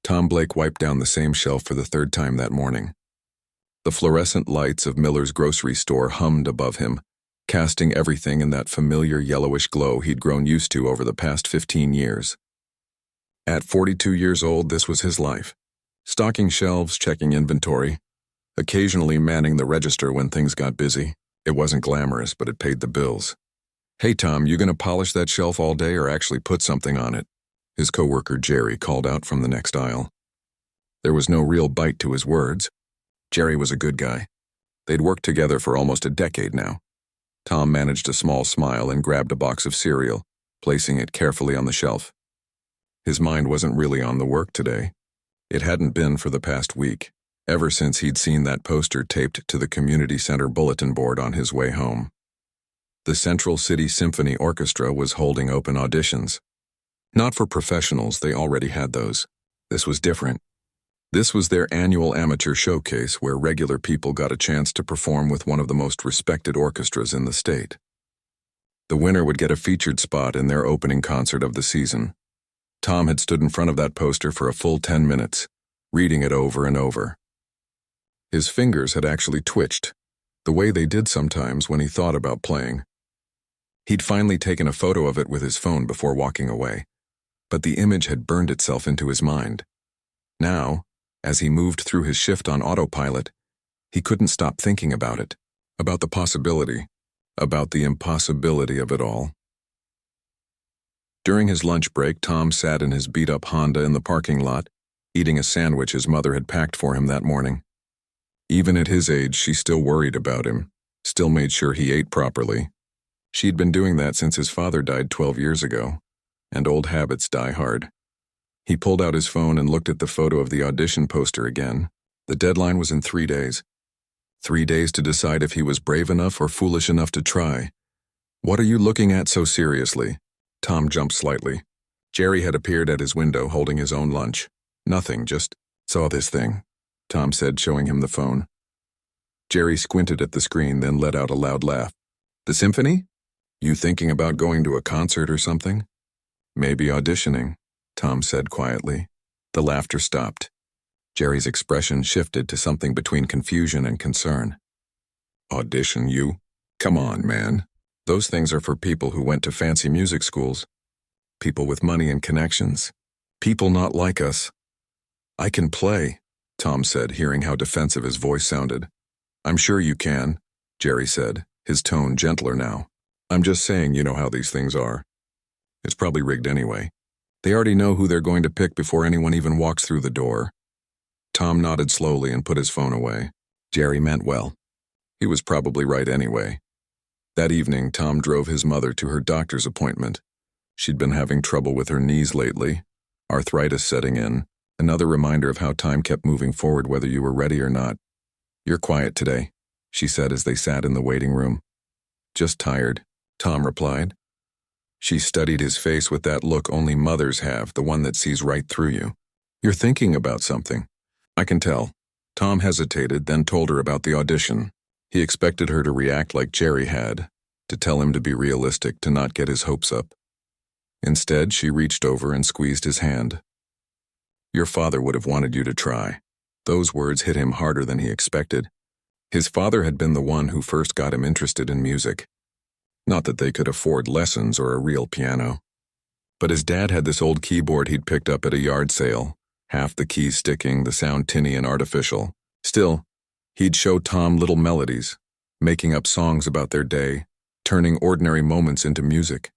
Tom Blake wiped down the same shelf for the third time that morning. The fluorescent lights of Miller's grocery store hummed above him, casting everything in that familiar yellowish glow he'd grown used to over the past 15 years. At 42 years old, this was his life. Stocking shelves, checking inventory, occasionally manning the register when things got busy. It wasn't glamorous, but it paid the bills. "Hey Tom, you gonna polish that shelf all day or actually put something on it?" his coworker Jerry called out from the next aisle. There was no real bite to his words. Jerry was a good guy. They'd worked together for almost a decade now. Tom managed a small smile and grabbed a box of cereal, placing it carefully on the shelf. His mind wasn't really on the work today. It hadn't been for the past week, ever since he'd seen that poster taped to the community center bulletin board on his way home. The Central City Symphony Orchestra was holding open auditions. Not for professionals, they already had those. This was different. This was their annual amateur showcase where regular people got a chance to perform with one of the most respected orchestras in the state. The winner would get a featured spot in their opening concert of the season. Tom had stood in front of that poster for a full 10 minutes, reading it over and over. His fingers had actually twitched, the way they did sometimes when he thought about playing. He'd finally taken a photo of it with his phone before walking away, but the image had burned itself into his mind. Now, as he moved through his shift on autopilot, he couldn't stop thinking about it, about the possibility, about the impossibility of it all. During his lunch break, Tom sat in his beat-up Honda in the parking lot, eating a sandwich his mother had packed for him that morning. Even at his age, she still worried about him, still made sure he ate properly. She'd been doing that since his father died 12 years ago, and old habits die hard. He pulled out his phone and looked at the photo of the audition poster again. The deadline was in 3 days. 3 days to decide if he was brave enough or foolish enough to try. "What are you looking at so seriously?" Tom jumped slightly. Jerry had appeared at his window holding his own lunch. "Nothing, just saw this thing," Tom said, showing him the phone. Jerry squinted at the screen, then let out a loud laugh. "The symphony? You thinking about going to a concert or something?" "Maybe auditioning," Tom said quietly. The laughter stopped. Jerry's expression shifted to something between confusion and concern. "Audition you? Come on, man. Those things are for people who went to fancy music schools. People with money and connections. People not like us." "I can play," Tom said, hearing how defensive his voice sounded. "I'm sure you can," Jerry said, his tone gentler now. "I'm just saying you know how these things are. It's probably rigged anyway. They already know who they're going to pick before anyone even walks through the door." Tom nodded slowly and put his phone away. Jerry meant well. He was probably right anyway. That evening, Tom drove his mother to her doctor's appointment. She'd been having trouble with her knees lately, arthritis setting in, another reminder of how time kept moving forward whether you were ready or not. "You're quiet today," she said as they sat in the waiting room. "Just tired," Tom replied. She studied his face with that look only mothers have, the one that sees right through you. "You're thinking about something." "I can tell." Tom hesitated, then told her about the audition. He expected her to react like Jerry had, to tell him to be realistic, to not get his hopes up. Instead, she reached over and squeezed his hand. "Your father would have wanted you to try." Those words hit him harder than he expected. His father had been the one who first got him interested in music. Not that they could afford lessons or a real piano. But his dad had this old keyboard he'd picked up at a yard sale, half the keys sticking, the sound tinny and artificial. Still, he'd show Tom little melodies, making up songs about their day, turning ordinary moments into music.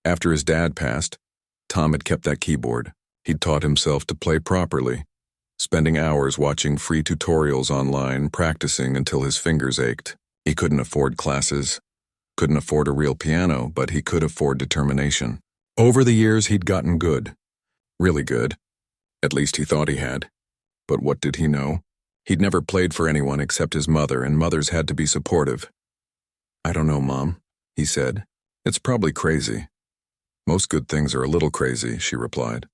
After his dad passed, Tom had kept that keyboard. He'd taught himself to play properly, spending hours watching free tutorials online, practicing until his fingers ached. He couldn't afford classes, couldn't afford a real piano, but he could afford determination. Over the years, he'd gotten good. Really good. At least he thought he had. But what did he know? He'd never played for anyone except his mother, and mothers had to be supportive. "I don't know, Mom," he said. "It's probably crazy." "Most good things are a little crazy," she replied.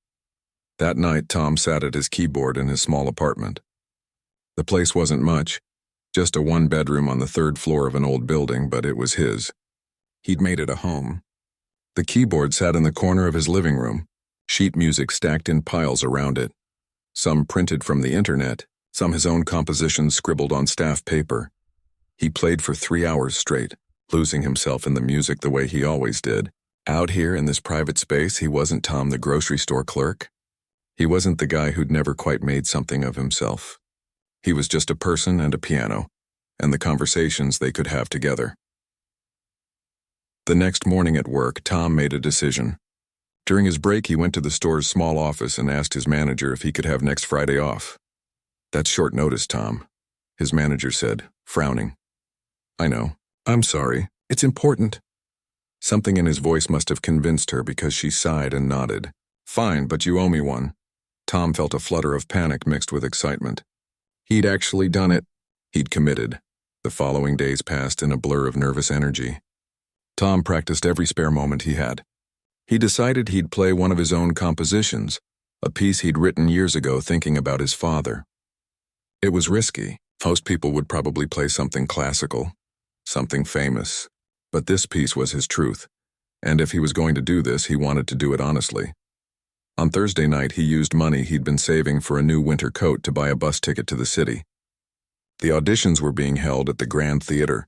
That night, Tom sat at his keyboard in his small apartment. The place wasn't much, just a one-bedroom on the 3rd floor of an old building, but it was his. He'd made it a home. The keyboard sat in the corner of his living room, sheet music stacked in piles around it. some printed from the internet, some his own compositions scribbled on staff paper. He played for 3 hours straight, losing himself in the music the way he always did. Out here in this private space, he wasn't Tom the grocery store clerk. He wasn't the guy who'd never quite made something of himself. He was just a person and a piano, and the conversations they could have together. The next morning at work, Tom made a decision. During his break, he went to the store's small office and asked his manager if he could have next Friday off. "That's short notice, Tom," his manager said, frowning. "I know. I'm sorry. It's important." Something in his voice must have convinced her because she sighed and nodded. "Fine, but you owe me one." Tom felt a flutter of panic mixed with excitement. He'd actually done it. He'd committed. The following days passed in a blur of nervous energy. Tom practiced every spare moment he had. He decided he'd play one of his own compositions, a piece he'd written years ago thinking about his father. It was risky. Most people would probably play something classical, something famous. But this piece was his truth, and if he was going to do this, he wanted to do it honestly. On Thursday night, he used money he'd been saving for a new winter coat to buy a bus ticket to the city. The auditions were being held at the Grand Theater,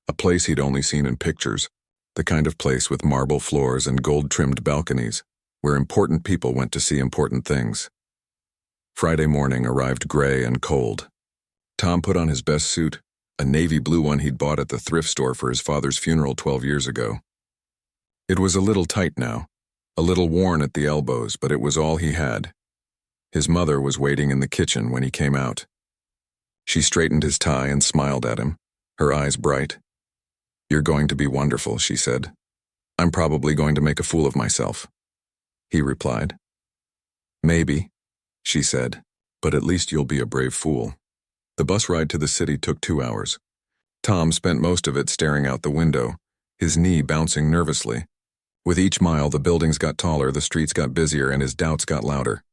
a place he'd only seen in pictures, the kind of place with marble floors and gold-trimmed balconies, where important people went to see important things. Friday morning arrived gray and cold. Tom put on his best suit, a navy blue one he'd bought at the thrift store for his father's funeral 12 years ago. It was a little tight now, a little worn at the elbows, but it was all he had. His mother was waiting in the kitchen when he came out. She straightened his tie and smiled at him, her eyes bright. "You're going to be wonderful," she said. "I'm probably going to make a fool of myself," he replied. "Maybe," she said, "but at least you'll be a brave fool." The bus ride to the city took 2 hours. Tom spent most of it staring out the window, his knee bouncing nervously. With each mile, the buildings got taller, the streets got busier, and his doubts got louder.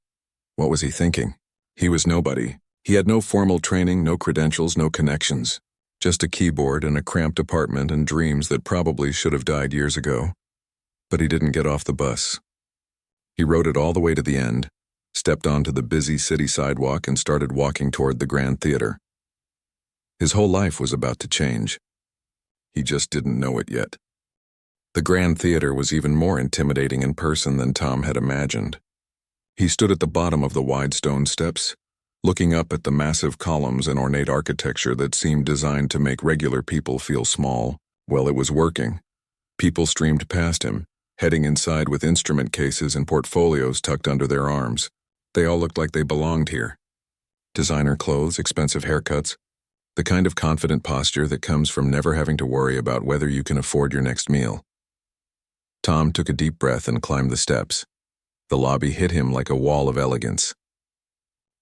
What was he thinking? He was nobody. He had no formal training, no credentials, no connections. Just a keyboard and a cramped apartment and dreams that probably should have died years ago. But he didn't get off the bus. He rode it all the way to the end, stepped onto the busy city sidewalk and started walking toward the Grand Theater. His whole life was about to change. He just didn't know it yet. The Grand Theater was even more intimidating in person than Tom had imagined. He stood at the bottom of the wide stone steps, looking up at the massive columns and ornate architecture that seemed designed to make regular people feel small. Well, it was working. People streamed past him, heading inside with instrument cases and portfolios tucked under their arms. They all looked like they belonged here. Designer clothes, expensive haircuts, the kind of confident posture that comes from never having to worry about whether you can afford your next meal. Tom took a deep breath and climbed the steps. The lobby hit him like a wall of elegance.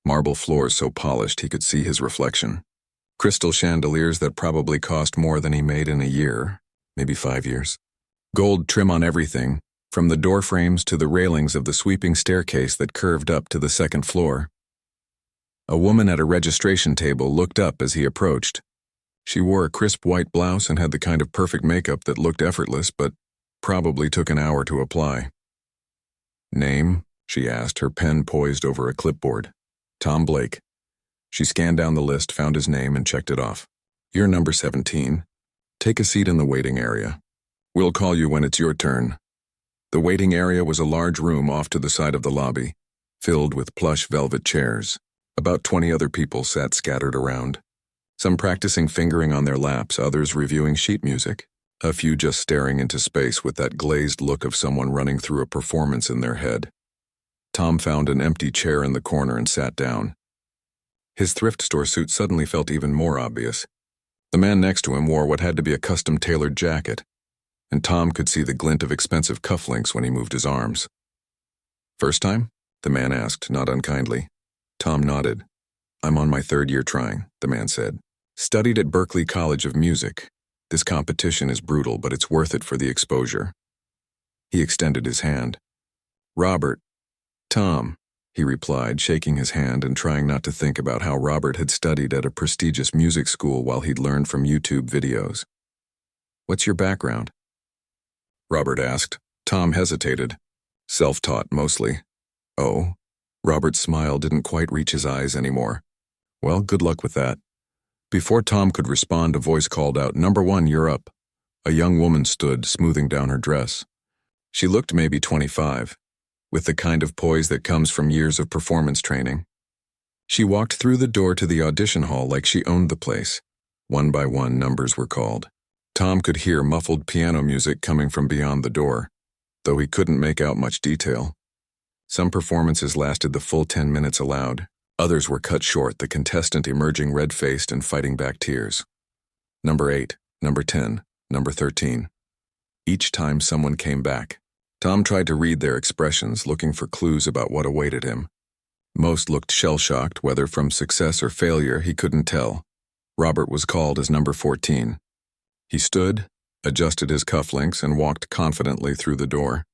Marble floors so polished he could see his reflection. Crystal chandeliers that probably cost more than he made in a year, maybe 5 years. Gold trim on everything, from the door frames to the railings of the sweeping staircase that curved up to the second floor. A woman at a registration table looked up as he approached. She wore a crisp white blouse and had the kind of perfect makeup that looked effortless but probably took an hour to apply. "Name?" she asked, her pen poised over a clipboard. "Tom Blake." She scanned down the list, found his name, and checked it off. "You're number 17. Take a seat in the waiting area. We'll call you when it's your turn." The waiting area was a large room off to the side of the lobby, filled with plush velvet chairs. About 20 other people sat scattered around, some practicing fingering on their laps, others reviewing sheet music, a few just staring into space with that glazed look of someone running through a performance in their head. Tom found an empty chair in the corner and sat down. His thrift store suit suddenly felt even more obvious. The man next to him wore what had to be a custom-tailored jacket, and Tom could see the glint of expensive cufflinks when he moved his arms. "First time?" the man asked, not unkindly. Tom nodded. "I'm on my 3rd year trying," the man said. "Studied at Berklee College of Music. This competition is brutal, but it's worth it for the exposure." He extended his hand. "Robert." "Tom," he replied, shaking his hand and trying not to think about how Robert had studied at a prestigious music school while he'd learned from YouTube videos. "What's your background?" Robert asked. Tom hesitated. "Self-taught, mostly." "Oh?" Robert's smile didn't quite reach his eyes anymore. Well, good luck with that. Before Tom could respond, a voice called out, "Number 1, you're up." A young woman stood, smoothing down her dress. She looked maybe 25, with the kind of poise that comes from years of performance training. She walked through the door to the audition hall like she owned the place. One by one, numbers were called. Tom could hear muffled piano music coming from beyond the door, though he couldn't make out much detail. Some performances lasted the full 10 minutes allowed. Others were cut short, the contestant emerging red-faced and fighting back tears. Number 8, number 10, number 13. Each time someone came back. Tom tried to read their expressions, looking for clues about what awaited him. Most looked shell-shocked, whether from success or failure, he couldn't tell. Robert was called as number 14. He stood, adjusted his cufflinks, and walked confidently through the door.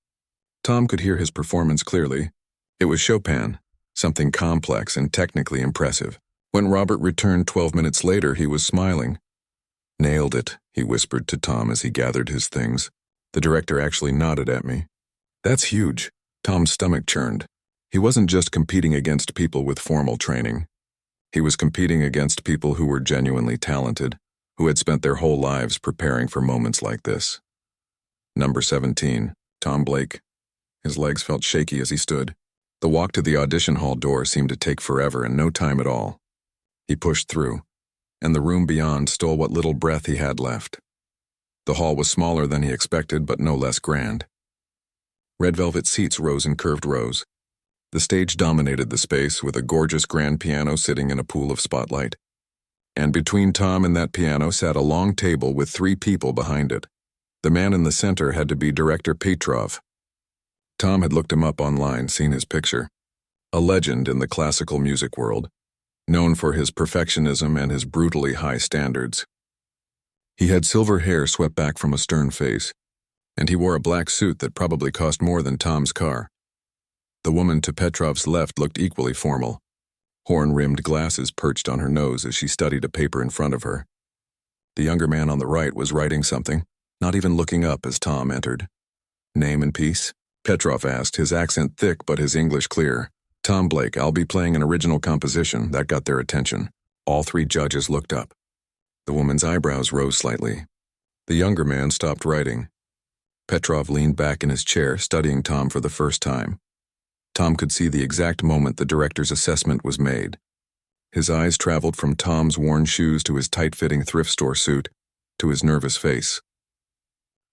Tom could hear his performance clearly. It was Chopin, something complex and technically impressive. When Robert returned 12 minutes later, he was smiling. "Nailed it," he whispered to Tom as he gathered his things. The director actually nodded at me. "That's huge." Tom's stomach churned. He wasn't just competing against people with formal training. He was competing against people who were genuinely talented, who had spent their whole lives preparing for moments like this. Number 17, Tom Blake. His legs felt shaky as he stood. The walk to the audition hall door seemed to take forever and no time at all. He pushed through, and the room beyond stole what little breath he had left. The hall was smaller than he expected, but no less grand. Red velvet seats rose in curved rows. The stage dominated the space, with a gorgeous grand piano sitting in a pool of spotlight. And between Tom and that piano sat a long table with 3 people behind it. The man in the center had to be director Petrov. Tom had looked him up online, seen his picture. A legend in the classical music world, known for his perfectionism and his brutally high standards. He had silver hair swept back from a stern face, and he wore a black suit that probably cost more than Tom's car. The woman to Petrov's left looked equally formal. Horn-rimmed glasses perched on her nose as she studied a paper in front of her. The younger man on the right was writing something, not even looking up as Tom entered. "Name and piece?" Petrov asked, his accent thick but his English clear. "Tom Blake, I'll be playing an original composition." That got their attention. All 3 judges looked up. The woman's eyebrows rose slightly. The younger man stopped writing. Petrov leaned back in his chair, studying Tom for the first time. Tom could see the exact moment the director's assessment was made. His eyes traveled from Tom's worn shoes to his tight-fitting thrift store suit, to his nervous face.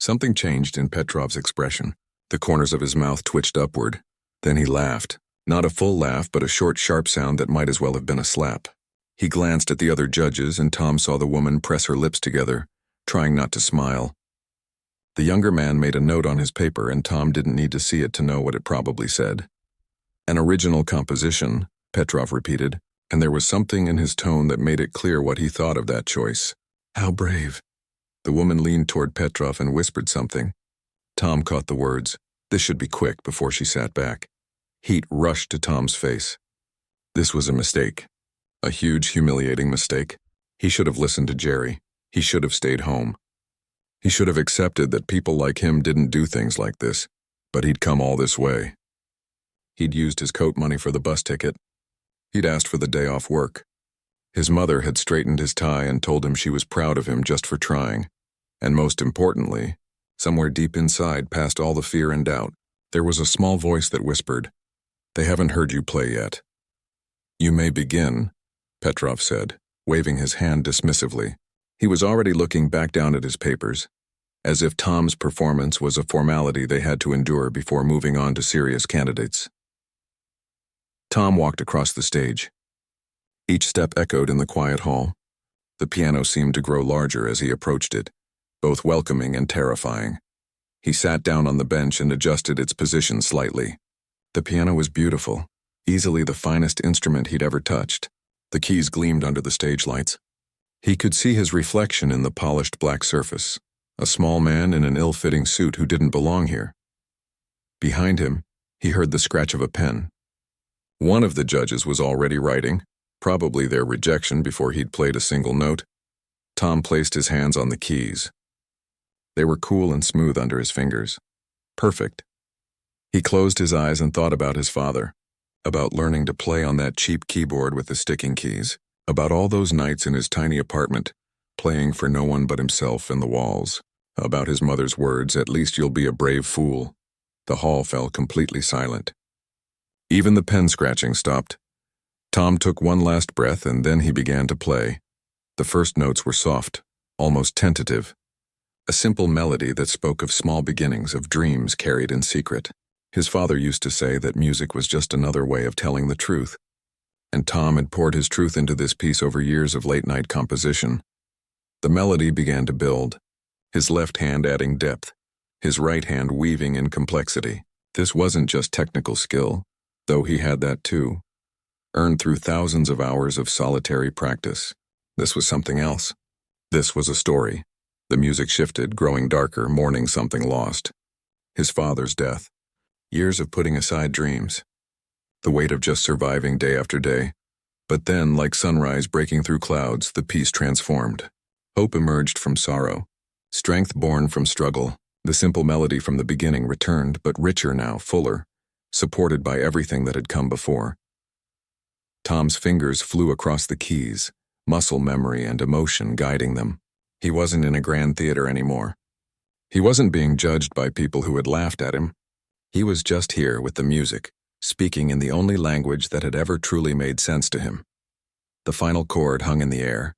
Something changed in Petrov's expression. The corners of his mouth twitched upward. Then he laughed. Not a full laugh, but a short, sharp sound that might as well have been a slap. He glanced at the other judges, and Tom saw the woman press her lips together, trying not to smile. The younger man made a note on his paper, and Tom didn't need to see it to know what it probably said. "An original composition," Petrov repeated, and there was something in his tone that made it clear what he thought of that choice. "How brave." The woman leaned toward Petrov and whispered something. Tom caught the words. This should be quick, before she sat back. Heat rushed to Tom's face. This was a mistake. A huge, humiliating mistake. He should have listened to Jerry. He should have stayed home. He should have accepted that people like him didn't do things like this, but he'd come all this way. He'd used his coat money for the bus ticket. He'd asked for the day off work. His mother had straightened his tie and told him she was proud of him just for trying. And most importantly, somewhere deep inside, past all the fear and doubt, there was a small voice that whispered, "They haven't heard you play yet." "You may begin," Petrov said, waving his hand dismissively. He was already looking back down at his papers, as if Tom's performance was a formality they had to endure before moving on to serious candidates. Tom walked across the stage. Each step echoed in the quiet hall. The piano seemed to grow larger as he approached it, both welcoming and terrifying. He sat down on the bench and adjusted its position slightly. The piano was beautiful, easily the finest instrument he'd ever touched. The keys gleamed under the stage lights. He could see his reflection in the polished black surface, a small man in an ill-fitting suit who didn't belong here. Behind him, he heard the scratch of a pen. One of the judges was already writing, probably their rejection before he'd played a single note. Tom placed his hands on the keys. They were cool and smooth under his fingers. Perfect. He closed his eyes and thought about his father. about learning to play on that cheap keyboard with the sticking keys, about all those nights in his tiny apartment, playing for no one but himself and the walls, about his mother's words, "At least you'll be a brave fool." The hall fell completely silent. Even the pen scratching stopped. Tom took one last breath and then he began to play. The first notes were soft, almost tentative. A simple melody that spoke of small beginnings, of dreams carried in secret. His father used to say that music was just another way of telling the truth. And Tom had poured his truth into this piece over years of late-night composition. The melody began to build, his left hand adding depth, his right hand weaving in complexity. This wasn't just technical skill, though he had that too, earned through thousands of hours of solitary practice. This was something else. This was a story. The music shifted, growing darker, mourning something lost. His father's death. Years of putting aside dreams. The weight of just surviving day after day. But then, like sunrise breaking through clouds, the piece transformed. Hope emerged from sorrow. Strength born from struggle. The simple melody from the beginning returned, but richer now, fuller, supported by everything that had come before. Tom's fingers flew across the keys, muscle memory and emotion guiding them. He wasn't in a grand theater anymore. He wasn't being judged by people who had laughed at him. He was just here with the music, speaking in the only language that had ever truly made sense to him. The final chord hung in the air,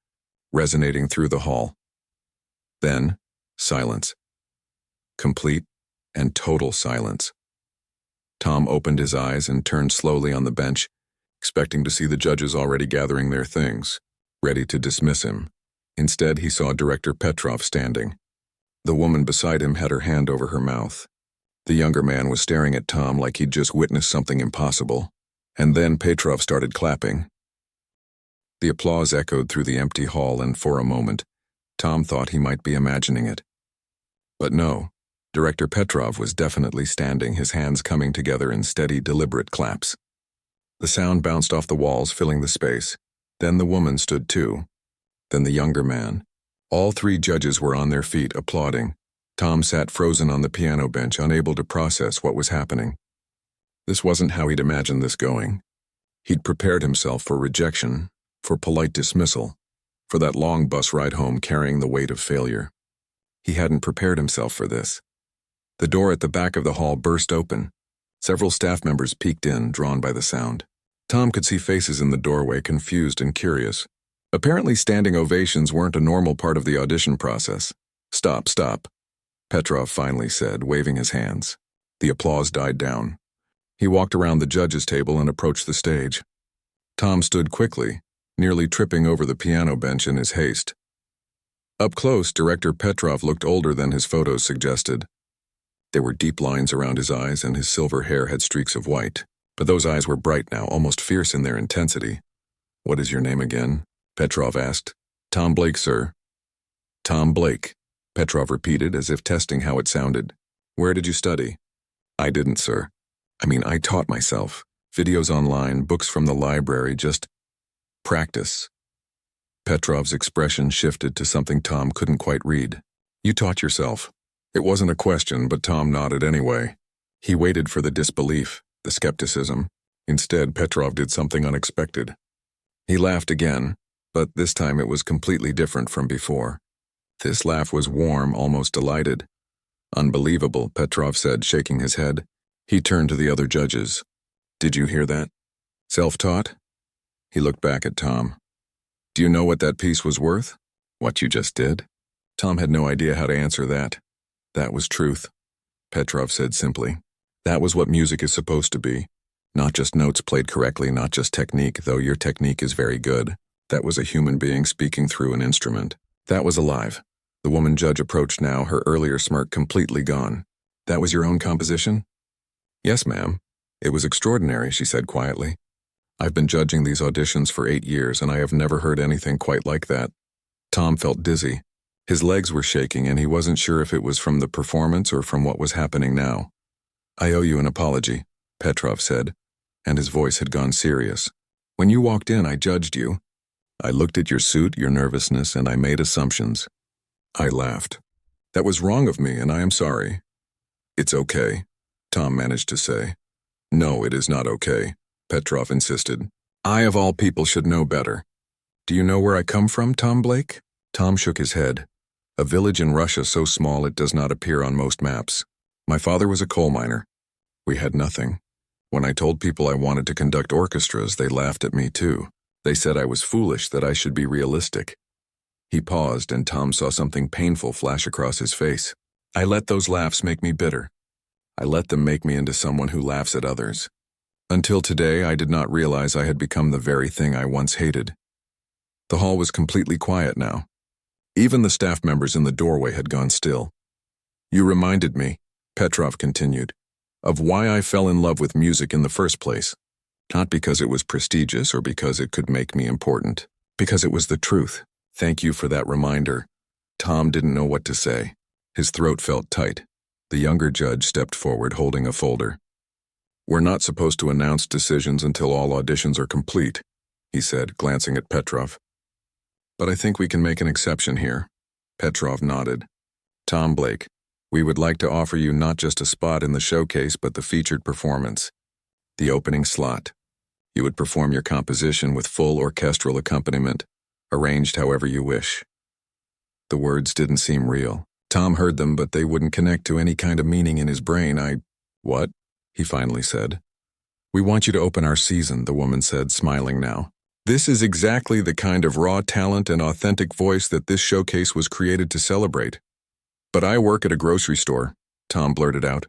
resonating through the hall. Then, silence. Complete and total silence. Tom opened his eyes and turned slowly on the bench, expecting to see the judges already gathering their things, ready to dismiss him. Instead, he saw Director Petrov standing. The woman beside him had her hand over her mouth. The younger man was staring at Tom like he'd just witnessed something impossible. And then Petrov started clapping. The applause echoed through the empty hall, and for a moment, Tom thought he might be imagining it. But no, Director Petrov was definitely standing, his hands coming together in steady, deliberate claps. The sound bounced off the walls, filling the space. Then the woman stood too. Then the younger man. All three judges were on their feet, applauding. Tom sat frozen on the piano bench, unable to process what was happening. This wasn't how he'd imagined this going. He'd prepared himself for rejection, for polite dismissal, for that long bus ride home carrying the weight of failure. He hadn't prepared himself for this. The door at the back of the hall burst open. Several staff members peeked in, drawn by the sound. Tom could see faces in the doorway, confused and curious. Apparently standing ovations weren't a normal part of the audition process. Stop, Petrov finally said, waving his hands. The applause died down. He walked around the judges' table and approached the stage. Tom stood quickly, nearly tripping over the piano bench in his haste. Up close, Director Petrov looked older than his photos suggested. There were deep lines around his eyes, and his silver hair had streaks of white. But those eyes were bright now, almost fierce in their intensity. "What is your name again?" Petrov asked. "Tom Blake, sir." "Tom Blake," Petrov repeated, as if testing how it sounded. "Where did you study?" "I didn't, sir. I taught myself. Videos online, books from the library, just practice." Petrov's expression shifted to something Tom couldn't quite read. "You taught yourself." It wasn't a question, but Tom nodded anyway. He waited for the disbelief, the skepticism. Instead, Petrov did something unexpected. He laughed again, but this time it was completely different from before. This laugh was warm, almost delighted. "Unbelievable," Petrov said, shaking his head. He turned to the other judges. "Did you hear that? Self-taught?" He looked back at Tom. "Do you know what that piece was worth? What you just did?" Tom had no idea how to answer that. "That was truth," Petrov said simply. "That was what music is supposed to be. Not just notes played correctly, not just technique, though your technique is very good. That was a human being speaking through an instrument. That was alive." The woman judge approached now, her earlier smirk completely gone. "That was your own composition?" "Yes, ma'am. It was extraordinary," she said quietly. "I've been judging these auditions for 8 years, and I have never heard anything quite like that." Tom felt dizzy. His legs were shaking, and he wasn't sure if it was from the performance or from what was happening now. "I owe you an apology," Petrov said, and his voice had gone serious. "When you walked in, I judged you. I looked at your suit, your nervousness, and I made assumptions. I laughed. That was wrong of me, and I am sorry." "It's okay," Tom managed to say. "No, it is not okay. Petrov insisted. I, of all people, should know better. Do you know where I come from, Tom Blake? Tom shook his head. A village in Russia so small it does not appear on most maps. My father was a coal miner. We had nothing. When I told people I wanted to conduct orchestras, they laughed at me too. They said I was foolish, that I should be realistic. He paused, and Tom saw something painful flash across his face. I let those laughs make me bitter. I let them make me into someone who laughs at others. Until today, I did not realize I had become the very thing I once hated. The hall was completely quiet now. Even the staff members in the doorway had gone still. You reminded me, Petrov continued, of why I fell in love with music in the first place. Not because it was prestigious or because it could make me important, because it was the truth. Thank you for that reminder. Tom didn't know what to say. His throat felt tight. The younger judge stepped forward holding a folder. We're not supposed to announce decisions until all auditions are complete, he said, glancing at Petrov. But I think we can make an exception here. Petrov nodded. Tom Blake, we would like to offer you not just a spot in the showcase but the featured performance. The opening slot. You would perform your composition with full orchestral accompaniment, arranged however you wish. The words didn't seem real. Tom heard them, but they wouldn't connect to any kind of meaning in his brain. What? He finally said. We want you to open our season, the woman said, smiling now. This is exactly the kind of raw talent and authentic voice that this showcase was created to celebrate. But I work at a grocery store, Tom blurted out.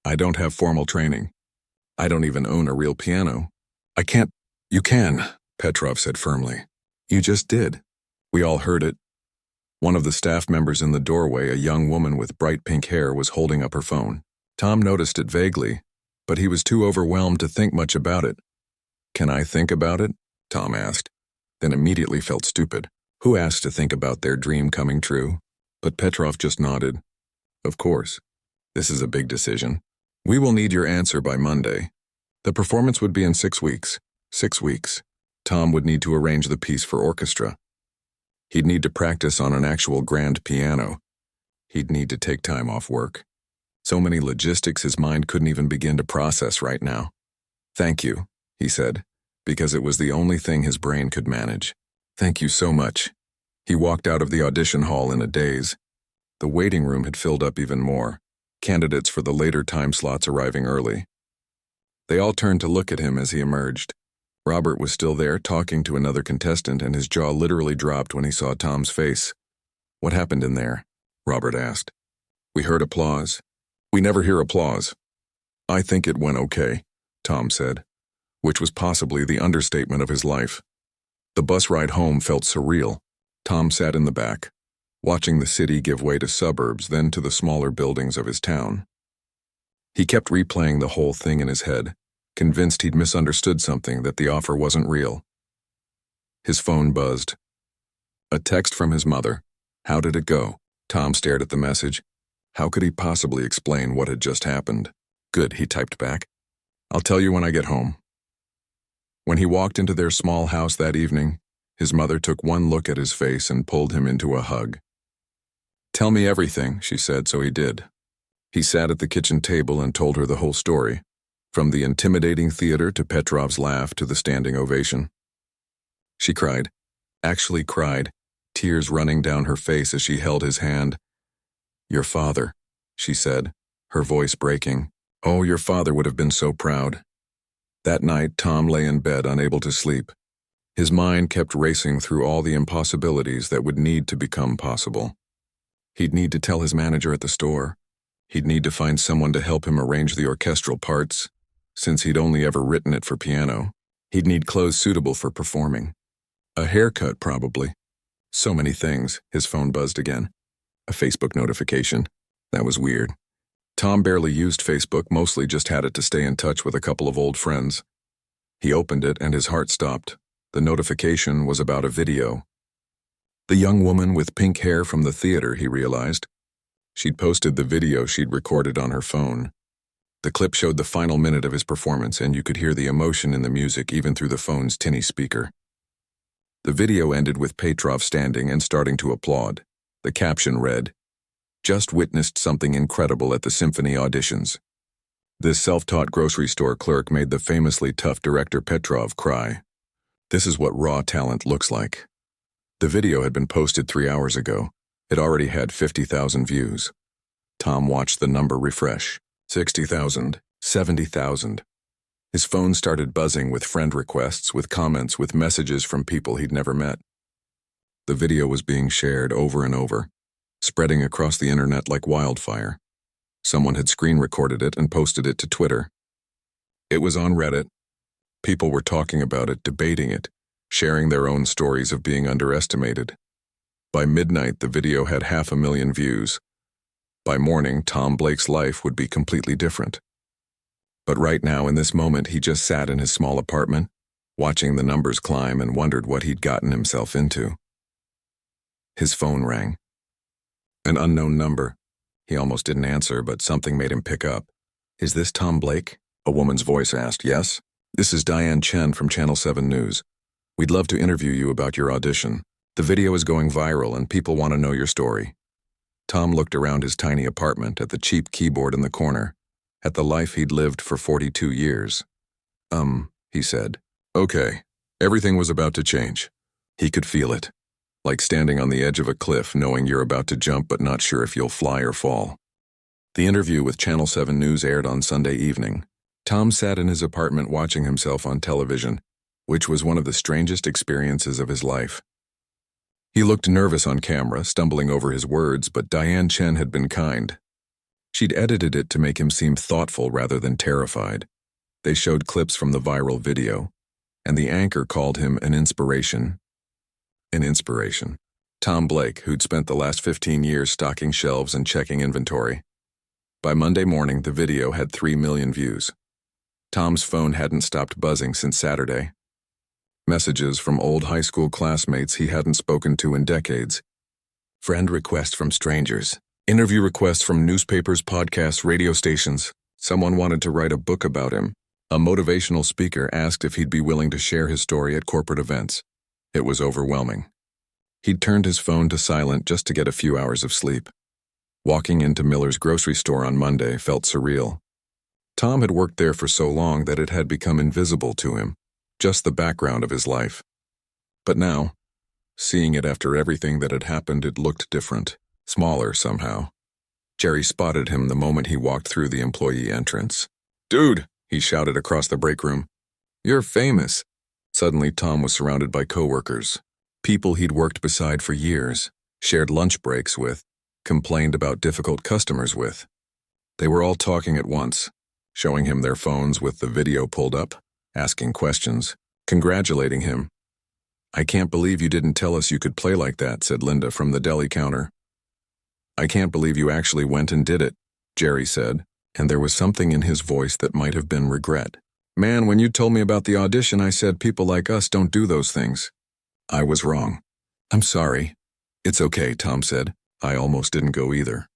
I don't have formal training. I don't even own a real piano. I can't. You can, Petrov said firmly. You just did. We all heard it. One of the staff members in the doorway, a young woman with bright pink hair, was holding up her phone. Tom noticed it vaguely, but he was too overwhelmed to think much about it. Can I think about it? Tom asked, then immediately felt stupid. Who asked to think about their dream coming true? But Petrov just nodded. Of course. This is a big decision. We will need your answer by Monday. The performance would be in 6 weeks. 6 weeks. Tom would need to arrange the piece for orchestra. He'd need to practice on an actual grand piano. He'd need to take time off work. So many logistics his mind couldn't even begin to process right now. Thank you, he said, because it was the only thing his brain could manage. Thank you so much. He walked out of the audition hall in a daze. The waiting room had filled up even more, candidates for the later time slots arriving early. They all turned to look at him as he emerged. Robert was still there talking to another contestant, and his jaw literally dropped when he saw Tom's face. What happened in there? Robert asked. We heard applause. We never hear applause. I think it went okay, Tom said, which was possibly the understatement of his life. The bus ride home felt surreal. Tom sat in the back, watching the city give way to suburbs, then to the smaller buildings of his town. He kept replaying the whole thing in his head, convinced he'd misunderstood something, that the offer wasn't real. His phone buzzed. A text from his mother. How did it go? Tom stared at the message. How could he possibly explain what had just happened? Good, he typed back. I'll tell you when I get home. When he walked into their small house that evening, his mother took one look at his face and pulled him into a hug. Tell me everything, she said, so he did. He sat at the kitchen table and told her the whole story, from the intimidating theater to Petrov's laugh to the standing ovation. She cried, actually cried, tears running down her face as she held his hand. Your father, she said, her voice breaking. Oh, your father would have been so proud. That night, Tom lay in bed unable to sleep. His mind kept racing through all the impossibilities that would need to become possible. He'd need to tell his manager at the store. He'd need to find someone to help him arrange the orchestral parts, since he'd only ever written it for piano. He'd need clothes suitable for performing. A haircut, probably. So many things. His phone buzzed again. A Facebook notification. That was weird. Tom barely used Facebook, mostly just had it to stay in touch with a couple of old friends. He opened it and his heart stopped. The notification was about a video. The young woman with pink hair from the theater, he realized. She'd posted the video she'd recorded on her phone. The clip showed the final minute of his performance, and you could hear the emotion in the music even through the phone's tinny speaker. The video ended with Petrov standing and starting to applaud. The caption read, "Just witnessed something incredible at the symphony auditions." This self-taught grocery store clerk made the famously tough director Petrov cry. This is what raw talent looks like. The video had been posted 3 hours ago. It already had 50,000 views. Tom watched the number refresh. 60,000, 70,000. His phone started buzzing with friend requests, with comments, with messages from people he'd never met. The video was being shared over and over, spreading across the internet like wildfire. Someone had screen recorded it and posted it to Twitter. It was on Reddit. People were talking about it, debating it, sharing their own stories of being underestimated. By midnight, the video had 500,000 views. By morning, Tom Blake's life would be completely different. But right now, in this moment, he just sat in his small apartment, watching the numbers climb, and wondered what he'd gotten himself into. His phone rang. An unknown number. He almost didn't answer, but something made him pick up. "Is this Tom Blake?" a woman's voice asked. "Yes. This is Diane Chen from Channel 7 News. We'd love to interview you about your audition. The video is going viral and people want to know your story." Tom looked around his tiny apartment, at the cheap keyboard in the corner, at the life he'd lived for 42 years. He said. Okay. Everything was about to change. He could feel it. Like standing on the edge of a cliff, knowing you're about to jump but not sure if you'll fly or fall. The interview with Channel 7 News aired on Sunday evening. Tom sat in his apartment watching himself on television, which was one of the strangest experiences of his life. He looked nervous on camera, stumbling over his words, but Diane Chen had been kind. She'd edited it to make him seem thoughtful rather than terrified. They showed clips from the viral video, and the anchor called him an inspiration. An inspiration. Tom Blake, who'd spent the last 15 years stocking shelves and checking inventory. By Monday morning, the video had 3 million views. Tom's phone hadn't stopped buzzing since Saturday. Messages from old high school classmates he hadn't spoken to in decades. Friend requests from strangers. Interview requests from newspapers, podcasts, radio stations. Someone wanted to write a book about him. A motivational speaker asked if he'd be willing to share his story at corporate events. It was overwhelming. He'd turned his phone to silent just to get a few hours of sleep. Walking into Miller's grocery store on Monday felt surreal. Tom had worked there for so long that it had become invisible to him, just the background of his life. But now, seeing it after everything that had happened, it looked different, smaller somehow. Jerry spotted him the moment he walked through the employee entrance. "Dude," he shouted across the break room. "You're famous." Suddenly, Tom was surrounded by coworkers, people he'd worked beside for years, shared lunch breaks with, complained about difficult customers with. They were all talking at once, showing him their phones with the video pulled up, asking questions, congratulating him. "I can't believe you didn't tell us you could play like that," said Linda from the deli counter. "I can't believe you actually went and did it," Jerry said, and there was something in his voice that might have been regret. "Man, when you told me about the audition, I said people like us don't do those things. I was wrong. I'm sorry." "It's okay," Tom said. "I almost didn't go either."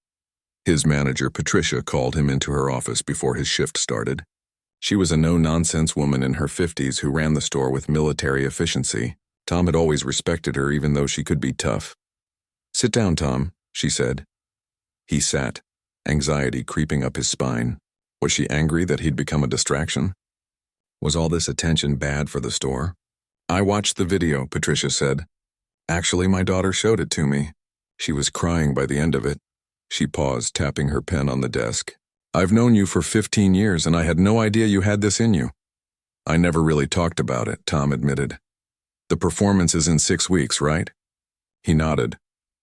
His manager, Patricia, called him into her office before his shift started. She was a no-nonsense woman in her 50s who ran the store with military efficiency. Tom had always respected her, even though she could be tough. "Sit down, Tom," she said. He sat, anxiety creeping up his spine. Was she angry that he'd become a distraction? Was all this attention bad for the store? "I watched the video," Patricia said. "Actually, my daughter showed it to me. She was crying by the end of it." She paused, tapping her pen on the desk. "I've known you for 15 years, and I had no idea you had this in you." "I never really talked about it," Tom admitted. "The performance is in 6 weeks, right?" He nodded.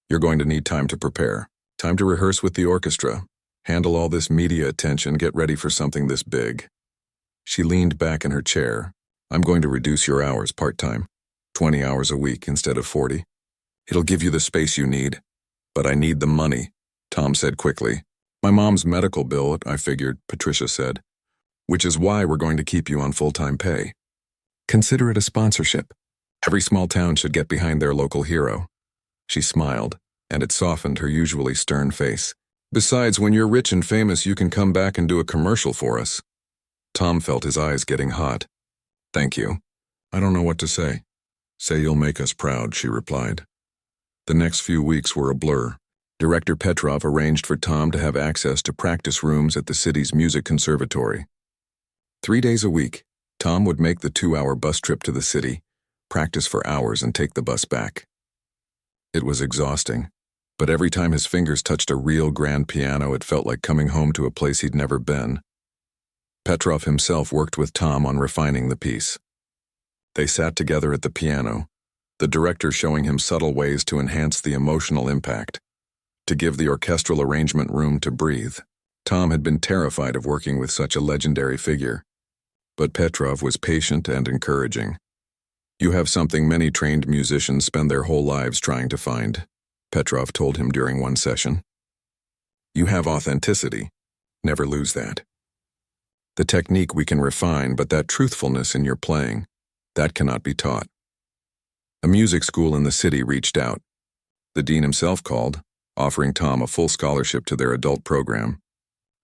"You're going to need time to prepare. Time to rehearse with the orchestra. Handle all this media attention, get ready for something this big." She leaned back in her chair. "I'm going to reduce your hours part-time. 20 hours a week instead of 40. It'll give you the space you need. But I need the money," Tom said quickly. "My mom's medical bill, I figured," Patricia said. "Which is why we're going to keep you on full-time pay. Consider it a sponsorship. Every small town should get behind their local hero." She smiled, and it softened her usually stern face. "Besides, when you're rich and famous, you can come back and do a commercial for us." Tom felt his eyes getting hot. "Thank you. I don't know what to say." "Say you'll make us proud," she replied. The next few weeks were a blur. Director Petrov arranged for Tom to have access to practice rooms at the city's music conservatory. 3 days a week, Tom would make the 2-hour bus trip to the city, practice for hours and take the bus back. It was exhausting, but every time his fingers touched a real grand piano, it felt like coming home to a place he'd never been. Petrov himself worked with Tom on refining the piece. They sat together at the piano, the director showing him subtle ways to enhance the emotional impact, to give the orchestral arrangement room to breathe. Tom had been terrified of working with such a legendary figure, but Petrov was patient and encouraging. "You have something many trained musicians spend their whole lives trying to find," Petrov told him during one session. "You have authenticity. Never lose that. The technique we can refine, but that truthfulness in your playing, that cannot be taught." A music school in the city reached out. The dean himself called, offering Tom a full scholarship to their adult program.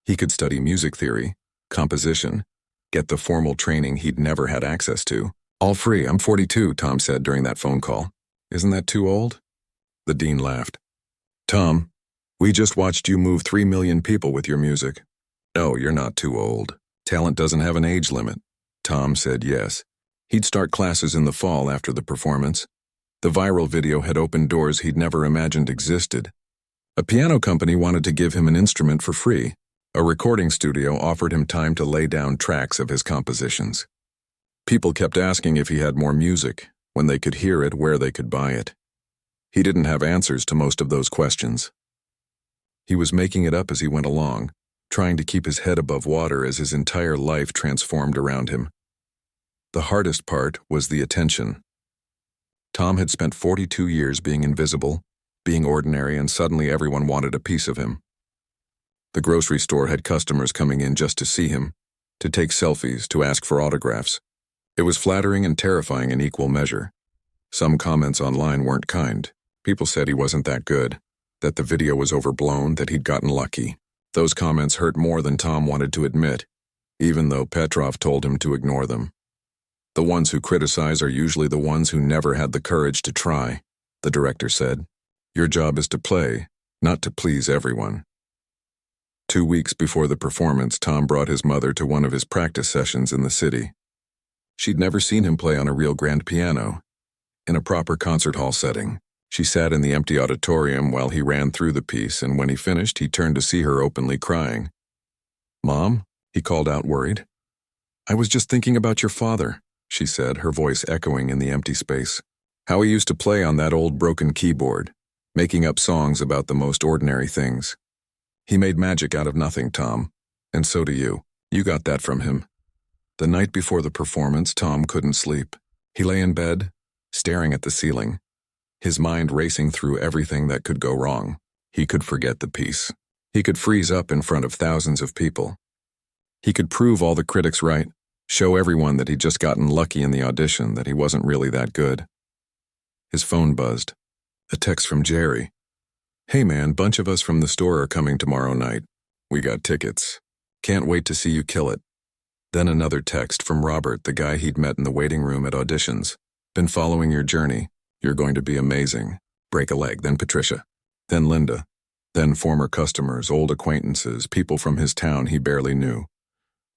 He could study music theory, composition, get the formal training he'd never had access to. "All free. I'm 42, Tom said during that phone call. "Isn't that too old?" The dean laughed. "Tom, we just watched you move 3 million people with your music." "No, you're not too old. Talent doesn't have an age limit." Tom said yes. He'd start classes in the fall after the performance. The viral video had opened doors he'd never imagined existed. A piano company wanted to give him an instrument for free. A recording studio offered him time to lay down tracks of his compositions. People kept asking if he had more music, when they could hear it, where they could buy it. He didn't have answers to most of those questions. He was making it up as he went along, trying to keep his head above water as his entire life transformed around him. The hardest part was the attention. Tom had spent 42 years being invisible, being ordinary, and suddenly everyone wanted a piece of him. The grocery store had customers coming in just to see him, to take selfies, to ask for autographs. It was flattering and terrifying in equal measure. Some comments online weren't kind. People said he wasn't that good, that the video was overblown, that he'd gotten lucky. Those comments hurt more than Tom wanted to admit, even though Petrov told him to ignore them. "The ones who criticize are usually the ones who never had the courage to try," the director said. "Your job is to play, not to please everyone." 2 weeks before the performance, Tom brought his mother to one of his practice sessions in the city. She'd never seen him play on a real grand piano. In a proper concert hall setting, she sat in the empty auditorium while he ran through the piece, and when he finished, he turned to see her openly crying. "Mom?" he called out, worried. "I was just thinking about your father," she said, her voice echoing in the empty space. "How he used to play on that old broken keyboard, making up songs about the most ordinary things. He made magic out of nothing, Tom, and so do you. You got that from him." The night before the performance, Tom couldn't sleep. He lay in bed, staring at the ceiling, his mind racing through everything that could go wrong. He could forget the piece. He could freeze up in front of thousands of people. He could prove all the critics right, show everyone that he'd just gotten lucky in the audition, that he wasn't really that good. His phone buzzed. A text from Jerry. "Hey man, bunch of us from the store are coming tomorrow night. We got tickets. Can't wait to see you kill it." Then another text from Robert, the guy he'd met in the waiting room at auditions. "Been following your journey. You're going to be amazing. Break a leg." Then Patricia. Then Linda. Then former customers, old acquaintances, people from his town he barely knew.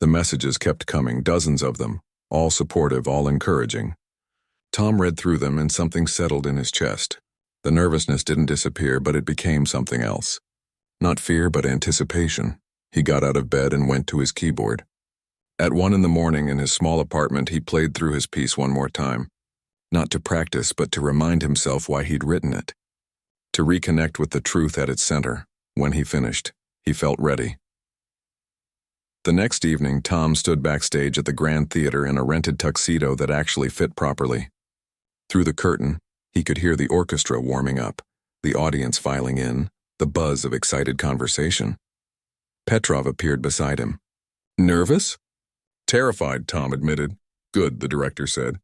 The messages kept coming, dozens of them, all supportive, all encouraging. Tom read through them and something settled in his chest. The nervousness didn't disappear, but it became something else. Not fear, but anticipation. He got out of bed and went to his keyboard. At 1 a.m. in his small apartment, he played through his piece one more time. Not to practice, but to remind himself why he'd written it. To reconnect with the truth at its center. When he finished, he felt ready. The next evening, Tom stood backstage at the Grand Theater in a rented tuxedo that actually fit properly. Through the curtain, he could hear the orchestra warming up, the audience filing in, the buzz of excited conversation. Petrov appeared beside him. "Nervous?" "Terrified," Tom admitted. "Good," the director said.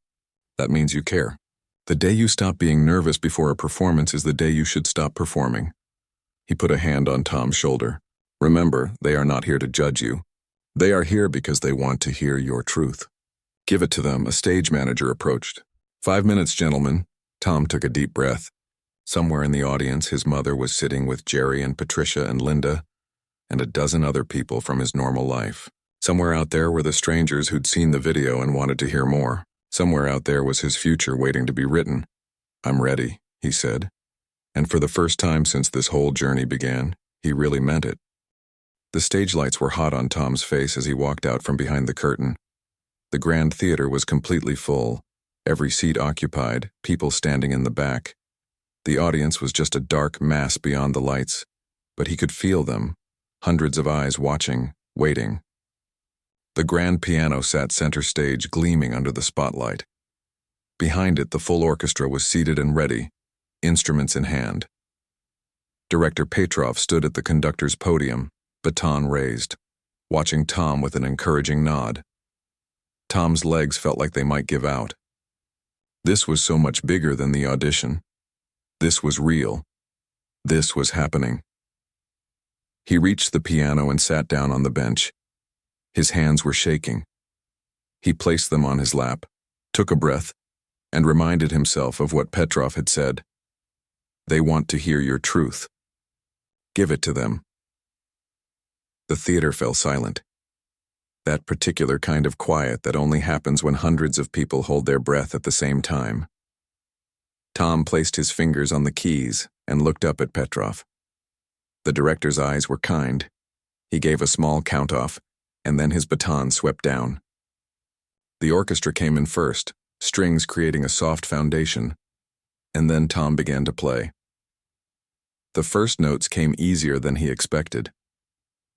"That means you care. The day you stop being nervous before a performance is the day you should stop performing." He put a hand on Tom's shoulder. "Remember, they are not here to judge you. They are here because they want to hear your truth. Give it to them," a stage manager approached. "5 minutes, gentlemen." Tom took a deep breath. Somewhere in the audience, his mother was sitting with Jerry and Patricia and Linda and a dozen other people from his normal life. Somewhere out there were the strangers who'd seen the video and wanted to hear more. Somewhere out there was his future waiting to be written. "I'm ready," he said. And for the first time since this whole journey began, he really meant it. The stage lights were hot on Tom's face as he walked out from behind the curtain. The Grand Theater was completely full, every seat occupied, people standing in the back. The audience was just a dark mass beyond the lights, but he could feel them, hundreds of eyes watching, waiting. The grand piano sat center stage, gleaming under the spotlight. Behind it, the full orchestra was seated and ready, instruments in hand. Director Petrov stood at the conductor's podium, baton raised, watching Tom with an encouraging nod. Tom's legs felt like they might give out. This was so much bigger than the audition. This was real. This was happening. He reached the piano and sat down on the bench. His hands were shaking. He placed them on his lap, took a breath, and reminded himself of what Petrov had said. "They want to hear your truth. Give it to them." The theater fell silent. That particular kind of quiet that only happens when hundreds of people hold their breath at the same time. Tom placed his fingers on the keys and looked up at Petrov. The director's eyes were kind. He gave a small count-off, and then his baton swept down. The orchestra came in first, strings creating a soft foundation, and then Tom began to play. The first notes came easier than he expected.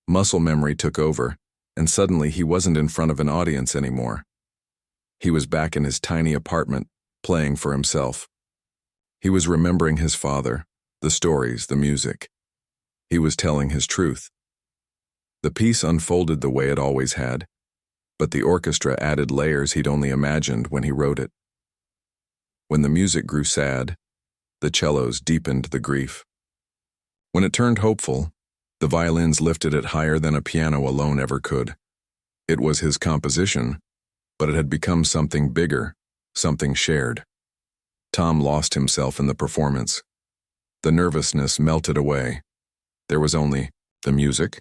Muscle memory took over, and suddenly he wasn't in front of an audience anymore. He was back in his tiny apartment, playing for himself. He was remembering his father, the stories, the music. He was telling his truth. The piece unfolded the way it always had, but the orchestra added layers he'd only imagined when he wrote it. When the music grew sad, the cellos deepened the grief. When it turned hopeful, the violins lifted it higher than a piano alone ever could. It was his composition, but it had become something bigger, something shared. Tom lost himself in the performance. The nervousness melted away. There was only the music,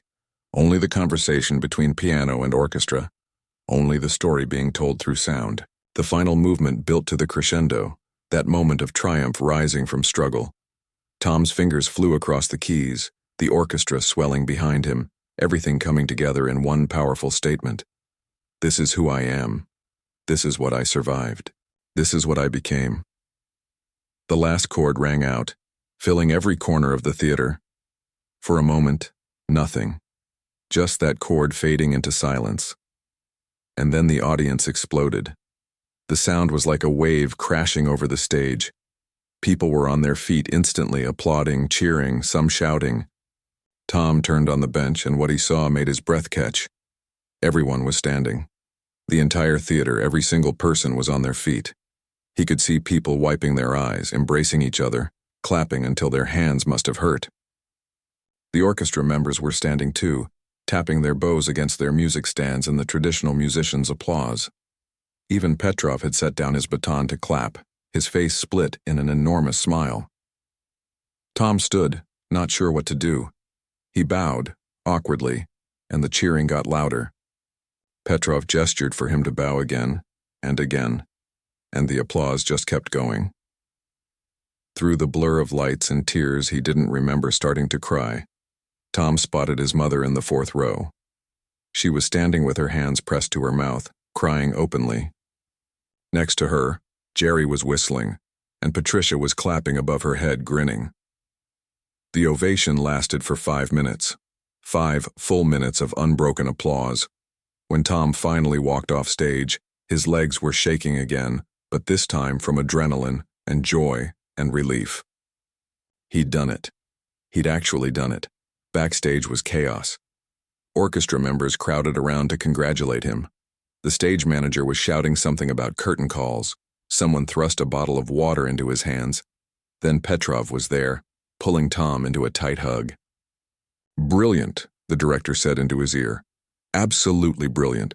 only the conversation between piano and orchestra, only the story being told through sound. The final movement built to the crescendo, that moment of triumph rising from struggle. Tom's fingers flew across the keys, the orchestra swelling behind him, everything coming together in one powerful statement. This is who I am. This is what I survived. This is what I became. The last chord rang out, filling every corner of the theater. For a moment, nothing. Just that chord fading into silence. And then the audience exploded. The sound was like a wave crashing over the stage. People were on their feet instantly, applauding, cheering, some shouting. Tom turned on the bench, and what he saw made his breath catch. Everyone was standing. The entire theater, every single person was on their feet. He could see people wiping their eyes, embracing each other, clapping until their hands must have hurt. The orchestra members were standing too, tapping their bows against their music stands in the traditional musicians' applause. Even Petrov had set down his baton to clap, his face split in an enormous smile. Tom stood, not sure what to do. He bowed, awkwardly, and the cheering got louder. Petrov gestured for him to bow again, and the applause just kept going. Through the blur of lights and tears, he didn't remember starting to cry. Tom spotted his mother in the fourth row. She was standing with her hands pressed to her mouth, crying openly. Next to her, Jerry was whistling, and Patricia was clapping above her head, grinning. The ovation lasted for 5 minutes. 5 full minutes of unbroken applause. When Tom finally walked off stage, his legs were shaking again, but this time from adrenaline and joy and relief. He'd done it. He'd actually done it. Backstage was chaos. Orchestra members crowded around to congratulate him. The stage manager was shouting something about curtain calls. Someone thrust a bottle of water into his hands. Then Petrov was there, pulling Tom into a tight hug. "Brilliant," the director said into his ear. "Absolutely brilliant.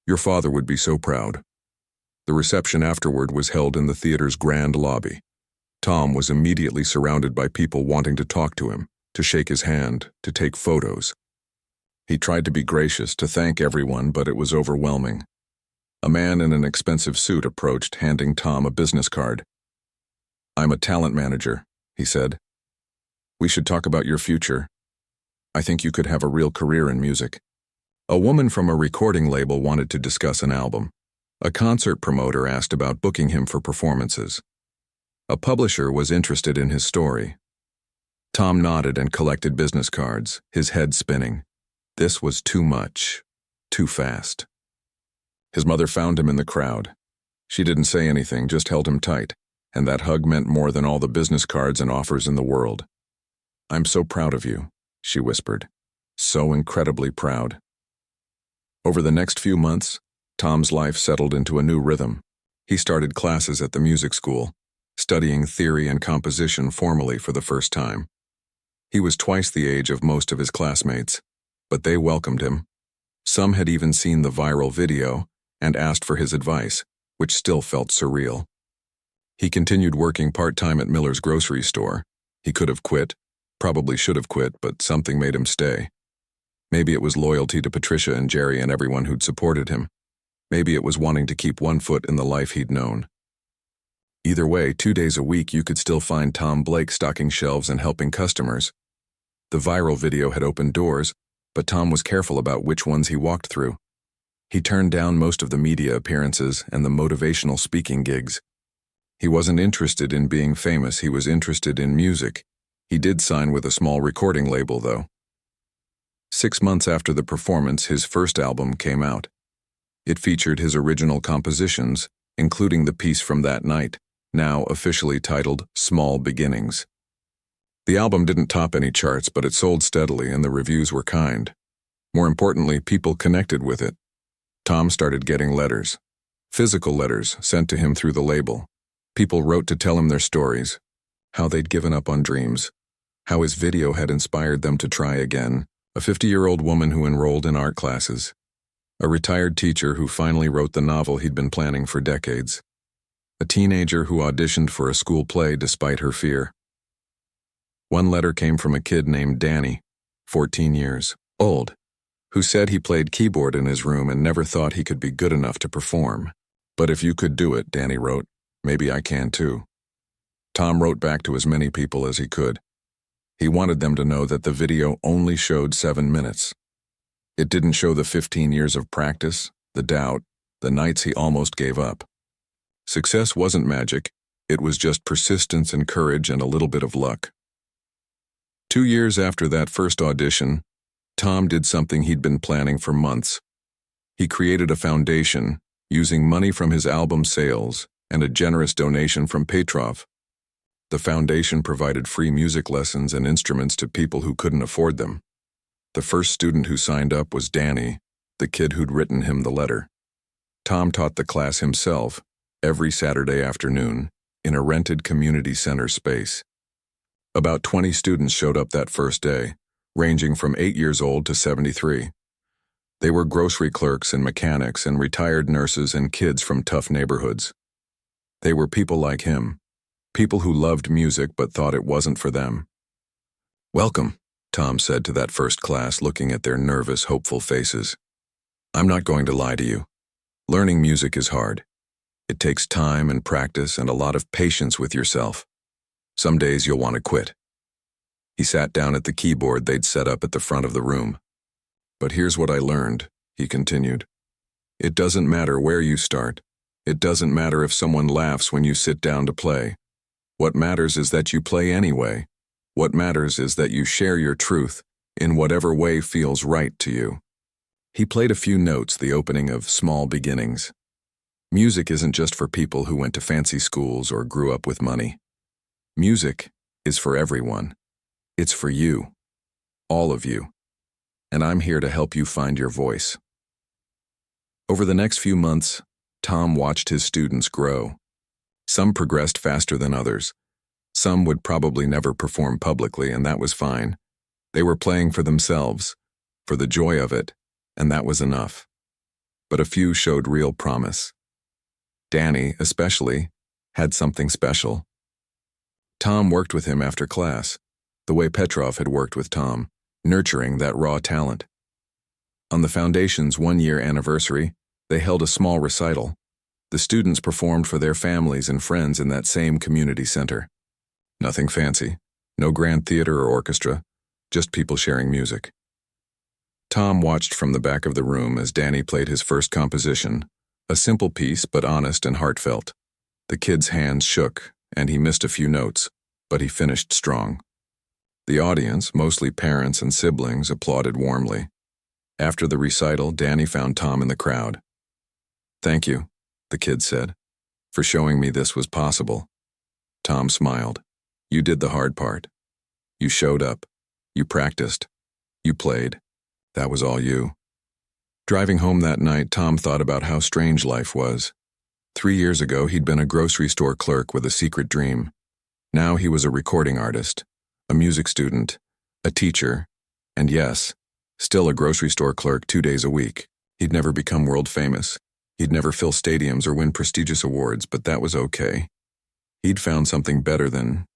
Your father would be so proud." The reception afterward was held in the theater's grand lobby. Tom was immediately surrounded by people wanting to talk to him, to shake his hand, to take photos. He tried to be gracious, to thank everyone, but it was overwhelming. A man in an expensive suit approached, handing Tom a business card. "I'm a talent manager," he said. "We should talk about your future. I think you could have a real career in music." A woman from a recording label wanted to discuss an album. A concert promoter asked about booking him for performances. A publisher was interested in his story. Tom nodded and collected business cards, his head spinning. This was too much, too fast. His mother found him in the crowd. She didn't say anything, just held him tight, and that hug meant more than all the business cards and offers in the world. "I'm so proud of you," she whispered. "So incredibly proud." Over the next few months, Tom's life settled into a new rhythm. He started classes at the music school, studying theory and composition formally for the first time. He was twice the age of most of his classmates, but they welcomed him. Some had even seen the viral video and asked for his advice, which still felt surreal. He continued working part-time at Miller's grocery store. He could have quit, probably should have quit, but something made him stay. Maybe it was loyalty to Patricia and Jerry and everyone who'd supported him. Maybe it was wanting to keep one foot in the life he'd known. Either way, 2 days a week you could still find Tom Blake stocking shelves and helping customers. The viral video had opened doors, but Tom was careful about which ones he walked through. He turned down most of the media appearances and the motivational speaking gigs. He wasn't interested in being famous, he was interested in music. He did sign with a small recording label, though. 6 months after the performance, his first album came out. It featured his original compositions, including the piece from that night, now officially titled Small Beginnings. The album didn't top any charts, but it sold steadily and the reviews were kind. More importantly, people connected with it. Tom started getting letters. Physical letters sent to him through the label. People wrote to tell him their stories, how they'd given up on dreams, how his video had inspired them to try again. A 50-year-old woman who enrolled in art classes. A retired teacher who finally wrote the novel he'd been planning for decades. A teenager who auditioned for a school play despite her fear. One letter came from a kid named Danny, 14 years old, who said he played keyboard in his room and never thought he could be good enough to perform. "But if you could do it," Danny wrote, "maybe I can too." Tom wrote back to as many people as he could. He wanted them to know that the video only showed 7 minutes. It didn't show the 15 years of practice, the doubt, the nights he almost gave up. Success wasn't magic, it was just persistence and courage and a little bit of luck. 2 years after that first audition, Tom did something he'd been planning for months. He created a foundation, using money from his album sales and a generous donation from Petrov. The foundation provided free music lessons and instruments to people who couldn't afford them. The first student who signed up was Danny, the kid who'd written him the letter. Tom taught the class himself, every Saturday afternoon, in a rented community center space. About 20 students showed up that first day, ranging from 8 years old to 73. They were grocery clerks and mechanics and retired nurses and kids from tough neighborhoods. They were people like him. People who loved music but thought it wasn't for them. "Welcome," Tom said to that first class, looking at their nervous, hopeful faces. "I'm not going to lie to you. Learning music is hard. It takes time and practice and a lot of patience with yourself. Some days you'll want to quit." He sat down at the keyboard they'd set up at the front of the room. "But here's what I learned," he continued. "It doesn't matter where you start. It doesn't matter if someone laughs when you sit down to play. What matters is that you play anyway. What matters is that you share your truth in whatever way feels right to you." He played a few notes, the opening of Small Beginnings. Music isn't just for people who went to fancy schools or grew up with money. Music is for everyone. It's for you. All of you. And I'm here to help you find your voice. Over the next few months, Tom watched his students grow. Some progressed faster than others. Some would probably never perform publicly, and that was fine. They were playing for themselves, for the joy of it, and that was enough. But a few showed real promise. Danny, especially, had something special. Tom worked with him after class, the way Petrov had worked with Tom, nurturing that raw talent. On the Foundation's one-year anniversary, they held a small recital. The students performed for their families and friends in that same community center. Nothing fancy, no grand theater or orchestra, just people sharing music. Tom watched from the back of the room as Danny played his first composition, a simple piece but honest and heartfelt. The kid's hands shook, and he missed a few notes, but he finished strong. The audience, mostly parents and siblings, applauded warmly. After the recital, Danny found Tom in the crowd. "Thank you," the kid said, "for showing me this was possible." Tom smiled. "You did the hard part. You showed up. You practiced. You played. That was all you." Driving home that night, Tom thought about how strange life was. 3 years ago, he'd been a grocery store clerk with a secret dream. Now he was a recording artist, a music student, a teacher, and yes, still a grocery store clerk 2 days a week. He'd never become world famous. He'd never fill stadiums or win prestigious awards, but that was okay. He'd found something better than